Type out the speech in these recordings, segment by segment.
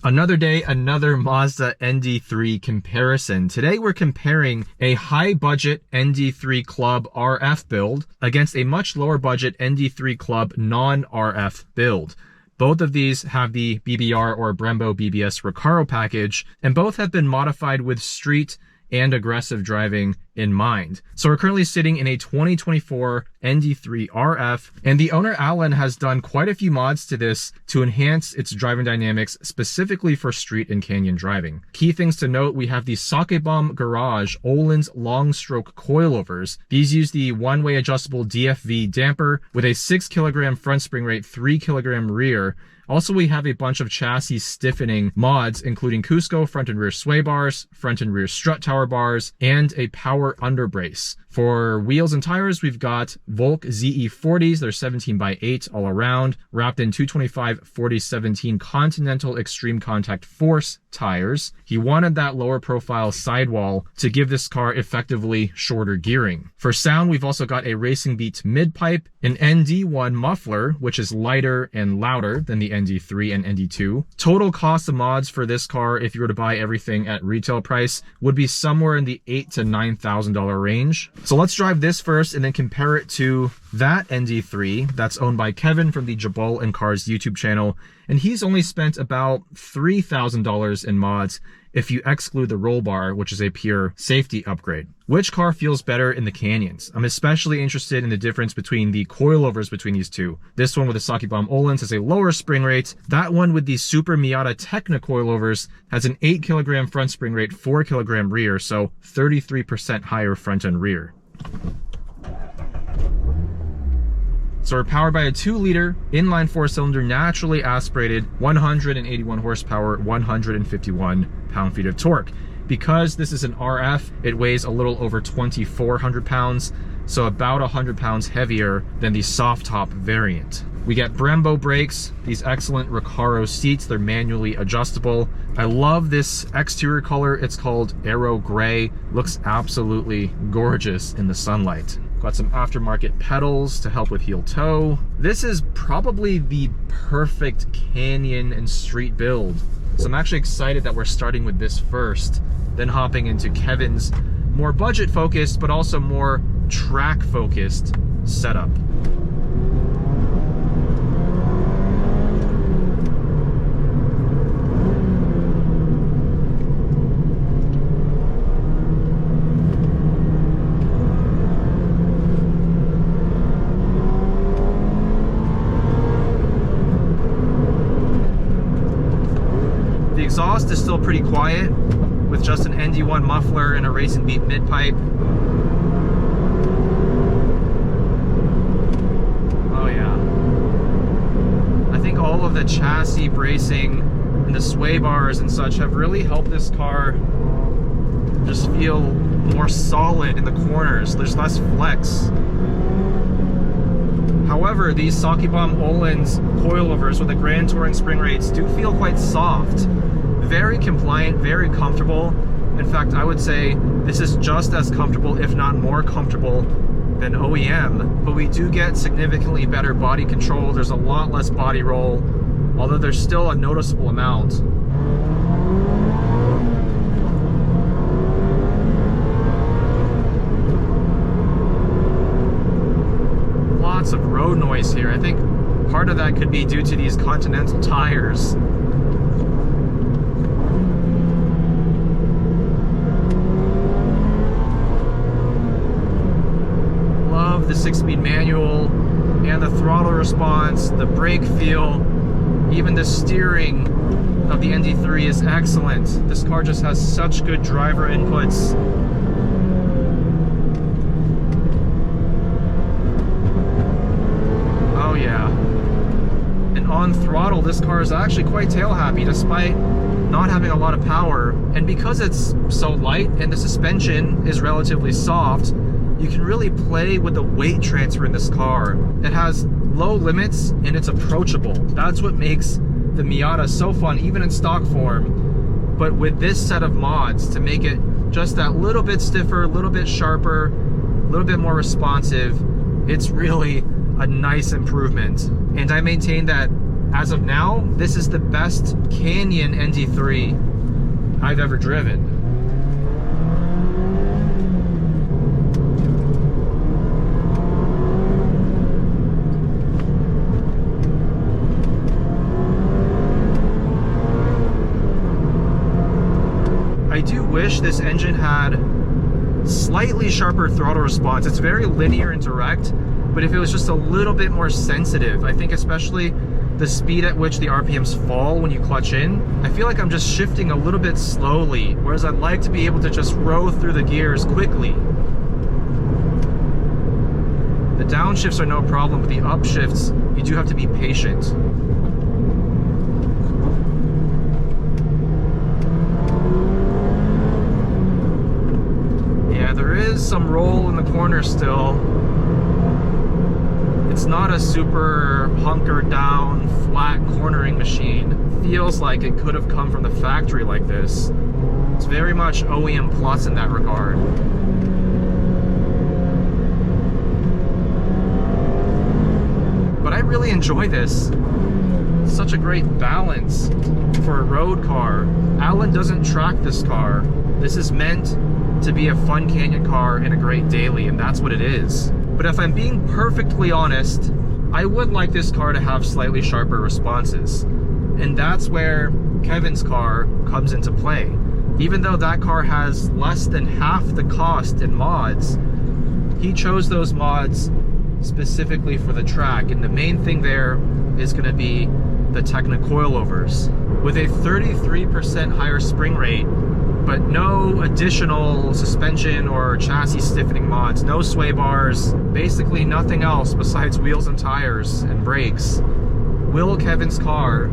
Another day, another Mazda ND3 comparison. Today we're comparing a high budget ND3 Club RF build against a much lower budget ND3 Club non-RF build. Both of these have the BBR or Brembo BBS Recaro package, and both have been modified with street and aggressive driving in mind. So we're currently sitting in a 2024 ND3 RF, and the owner Alan has done quite a few mods to this to enhance its driving dynamics specifically for street and canyon driving. Key things to note, we have the Sakebomb Ohlins long stroke coilovers. These use the one-way adjustable DFV damper with a 6 kilogram front spring rate, 3 kilogram rear. Also, we have a bunch of chassis stiffening mods, including Cusco front and rear sway bars, front and rear strut tower bars, and a power underbrace. For wheels and tires, we've got Volk ZE40s. They're 17x8 all around, wrapped in 225/40/17 Continental ExtremeContact Force tires. He wanted that lower profile sidewall to give this car effectively shorter gearing. For sound, we've also got a Racingbeat midpipe, an ND1 muffler, which is lighter and louder than the ND3 and ND2. Total cost of mods for this car, if you were to buy everything at retail price, would be somewhere in the $8,000 to $9,000 range. So let's drive this first and then compare it to that ND3 that's owned by Kevin from the Jabal and Cars YouTube channel. And he's only spent about $3,000 in mods if you exclude the roll bar, which is a pure safety upgrade. Which car feels better in the canyons? I'm especially interested in the difference between the coilovers between these two. This one with the Sakebomb Ohlins has a lower spring rate. That one with the Supermiata Tecna coilovers has an 8 kilogram front spring rate, 4 kilogram rear, so 33% higher front and rear. So we're powered by a 2-liter inline 4-cylinder naturally aspirated 181 horsepower, 151 pound-feet of torque. Because this is an RF, it weighs a little over 2,400 pounds, so about 100 pounds heavier than the soft top variant. We get Brembo brakes, these excellent Recaro seats, they're manually adjustable. I love this exterior color, it's called Aero Gray, looks absolutely gorgeous in the sunlight. Got some aftermarket pedals to help with heel toe. This is probably the perfect canyon and street build. So I'm actually excited that we're starting with this first, then hopping into Kevin's more budget focused, but also more track focused setup. The exhaust is still pretty quiet with just an ND1 muffler and a Racingbeat midpipe. Oh yeah. I think all of the chassis bracing and the sway bars and such have really helped this car just feel more solid in the corners. There's less flex. However, these Sakebomb Ohlins coilovers with the Grand Touring spring rates do feel quite soft. Very compliant, very comfortable. In fact, I would say this is just as comfortable, if not more comfortable, than OEM, but we do get significantly better body control. There's a lot less body roll, although there's still a noticeable amount. Lots of road noise here. I think part of that could be due to these Continental tires. The 6-speed manual and the throttle response, the brake feel, even the steering of the ND3 is excellent. This car just has such good driver inputs. Oh yeah. And on throttle, this car is actually quite tail happy despite not having a lot of power. And because it's so light and the suspension is relatively soft, you can really play with the weight transfer in this car. It has low limits and it's approachable. That's what makes the Miata so fun, even in stock form. But with this set of mods to make it just that little bit stiffer, a little bit sharper, a little bit more responsive, it's really a nice improvement. And I maintain that as of now, this is the best Canyon ND3 I've ever driven. I do wish this engine had slightly sharper throttle response. It's very linear and direct, but if it was just a little bit more sensitive, I think especially the speed at which the RPMs fall when you clutch in, I feel like I'm just shifting a little bit slowly, whereas I'd like to be able to just row through the gears quickly. The downshifts are no problem, but the upshifts, you do have to be patient. Yeah, there is some roll in the corner still. It's not a super hunkered down, flat cornering machine. Feels like it could have come from the factory like this. It's very much OEM plus in that regard. But I really enjoy this. It's such a great balance for a road car. Alan doesn't track this car. This is meant to be a fun canyon car and a great daily, and that's what it is. But if I'm being perfectly honest, I would like this car to have slightly sharper responses. And that's where Kevin's car comes into play. Even though that car has less than half the cost in mods, he chose those mods specifically for the track. And the main thing there is going to be the Tecna coilovers. With a 33% higher spring rate, but no additional suspension or chassis stiffening mods, no sway bars, basically nothing else besides wheels and tires and brakes. Will Kevin's car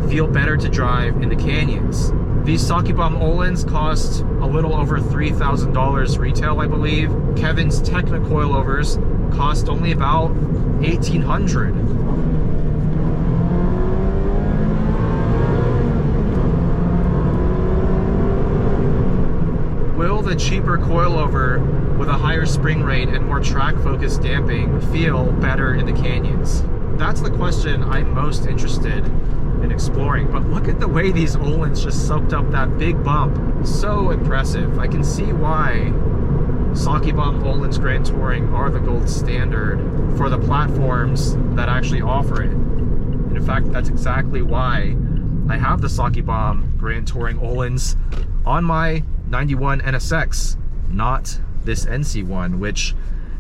feel better to drive in the canyons? These Sakebomb Ohlins cost a little over $3,000 retail, I believe. Kevin's Tecna coilovers cost only about $1,800. Will the cheaper coilover with a higher spring rate and more track-focused damping feel better in the canyons? That's the question I'm most interested in exploring. But look at the way these Ohlins just soaked up that big bump. So impressive. I can see why Sakebomb Ohlins Grand Touring are the gold standard for the platforms that actually offer it. And in fact, that's exactly why I have the Sakebomb Grand Touring Ohlins on my 91 NSX, not this NC1, which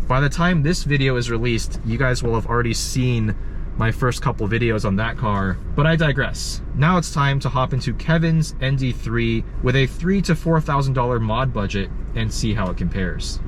by the time this video is released, you guys will have already seen my first couple videos on that car, but I digress. Now it's time to hop into Kevin's ND3 with a $3,000 to $4,000 mod budget and see how it compares.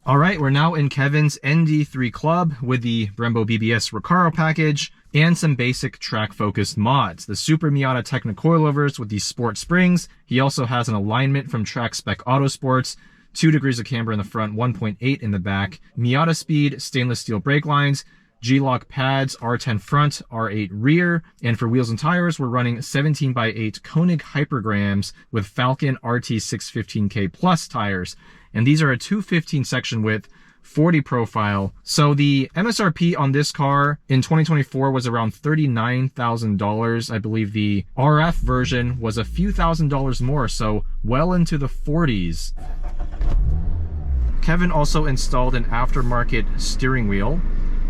All right, we're now in Kevin's ND3 Club with the Brembo BBS Recaro package and some basic track-focused mods. The Supermiata Tecna coilovers with these sport springs. He also has an alignment from Trackspec Autosports, 2 degrees of camber in the front, 1.8 in the back. Miataspeed stainless steel brake lines, G-lock pads, R10 front, R8 rear, and for wheels and tires, we're running 17x8 Konig Hypergrams with Falken RT615K plus tires. And these are a 215 section width, 40 profile. So the MSRP on this car in 2024 was around $39,000. I believe the RF version was a few $1,000s more, so well into the 40s. Kevin also installed an aftermarket steering wheel.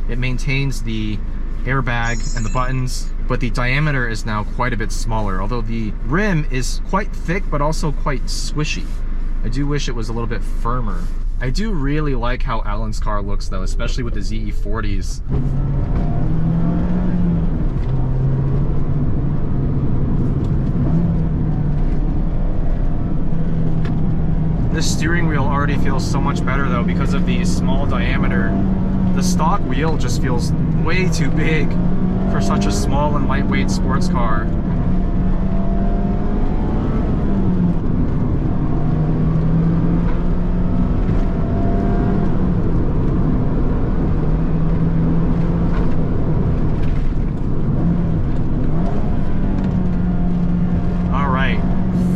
It maintains the airbag and the buttons, but the diameter is now quite a bit smaller, although the rim is quite thick but also quite squishy. I do wish it was a little bit firmer. I do really like how Alan's car looks though, especially with the ZE40s. This steering wheel already feels so much better though because of the small diameter. The stock wheel just feels way too big for such a small and lightweight sports car.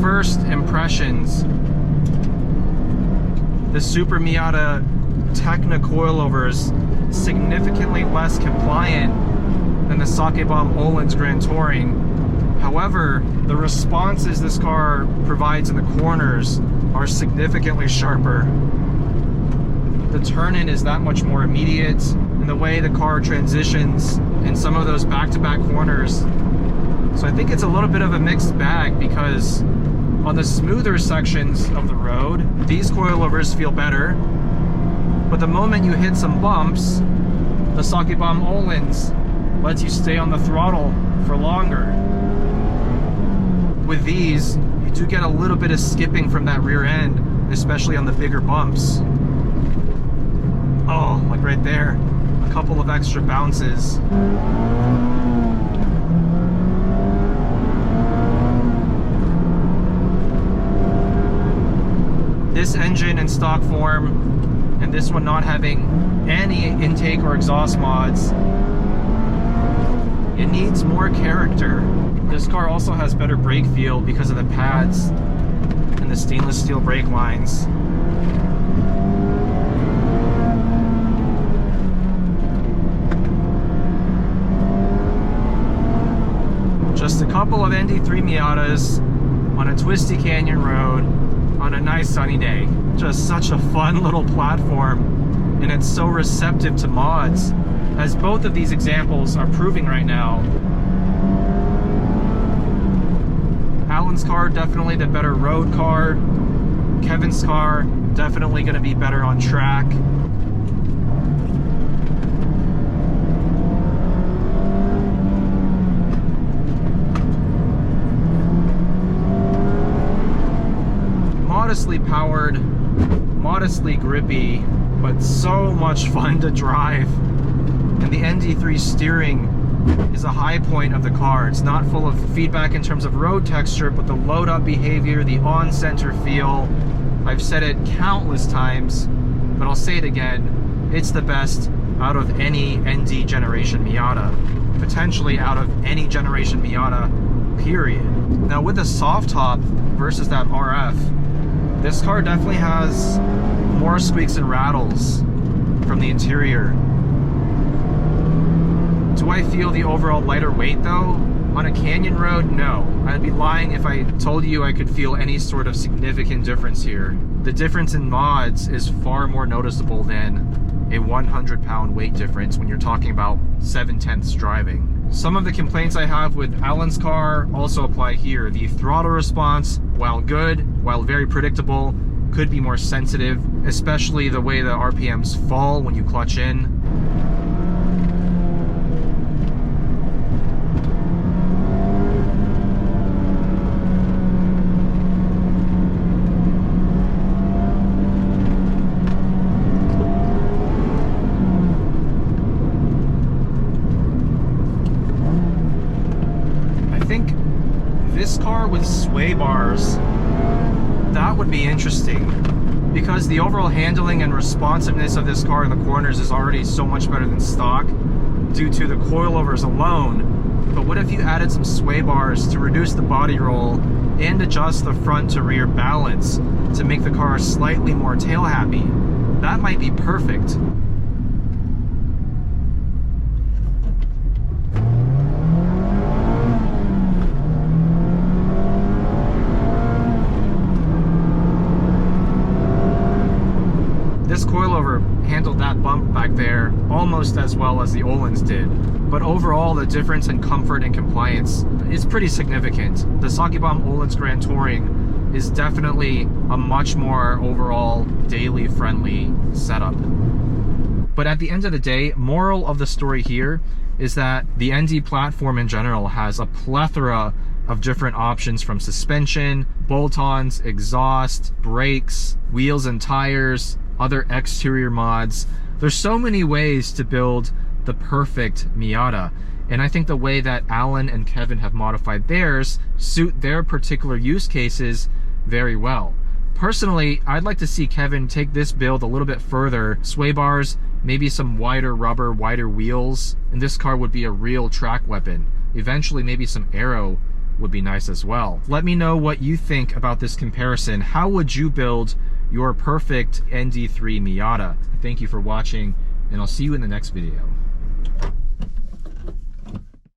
First impressions. The Supermiata Tecna coilovers, significantly less compliant than the Sakebomb Ohlins Grand Touring. However, the responses this car provides in the corners are significantly sharper. The turn-in is that much more immediate, and the way the car transitions in some of those back-to-back corners. So I think it's a little bit of a mixed bag, because on the smoother sections of the road, these coilovers feel better, but the moment you hit some bumps, the Sakebomb Ohlins lets you stay on the throttle for longer. With these, you do get a little bit of skipping from that rear end, especially on the bigger bumps. Oh, like right there, a couple of extra bounces. This engine in stock form, and this one not having any intake or exhaust mods, it needs more character. This car also has better brake feel because of the pads and the stainless steel brake lines. Just a couple of ND3 Miatas on a twisty canyon road on a nice sunny day. Just such a fun little platform, and it's so receptive to mods, as both of these examples are proving right now. Alan's car, definitely the better road car. Kevin's car, definitely going to be better on track. Modestly powered, modestly grippy, but so much fun to drive. And the ND3 steering is a high point of the car. It's not full of feedback in terms of road texture, but the load up behavior, the on-center feel. I've said it countless times, but I'll say it again. It's the best out of any ND generation Miata. Potentially out of any generation Miata, period. Now with the soft top versus that RF, this car definitely has more squeaks and rattles from the interior. Do I feel the overall lighter weight though? On a canyon road, no. I'd be lying if I told you I could feel any sort of significant difference here. The difference in mods is far more noticeable than a 100-pound weight difference when you're talking about 7/10ths driving. Some of the complaints I have with Alan's car also apply here. The throttle response, while good, while very predictable, could be more sensitive, especially the way the RPMs fall when you clutch in. This car with sway bars, that would be interesting, because the overall handling and responsiveness of this car in the corners is already so much better than stock due to the coilovers alone. But what if you added some sway bars to reduce the body roll and adjust the front to rear balance to make the car slightly more tail happy? That might be perfect. This coilover handled that bump back there almost as well as the Ohlins did. But overall, the difference in comfort and compliance is pretty significant. The Sakebomb Ohlins Grand Touring is definitely a much more overall daily friendly setup. But at the end of the day, moral of the story here is that the ND platform in general has a plethora of different options, from suspension, bolt-ons, exhaust, brakes, wheels and tires, other exterior mods. There's so many ways to build the perfect Miata, and I think the way that Alan and Kevin have modified theirs suit their particular use cases very well. Personally, I'd like to see Kevin take this build a little bit further. Sway bars, maybe some wider rubber, wider wheels, and this car would be a real track weapon. Eventually, maybe some aero would be nice as well. Let me know what you think about this comparison. How would you build your perfect ND3 Miata. Thank you for watching, and I'll see you in the next video.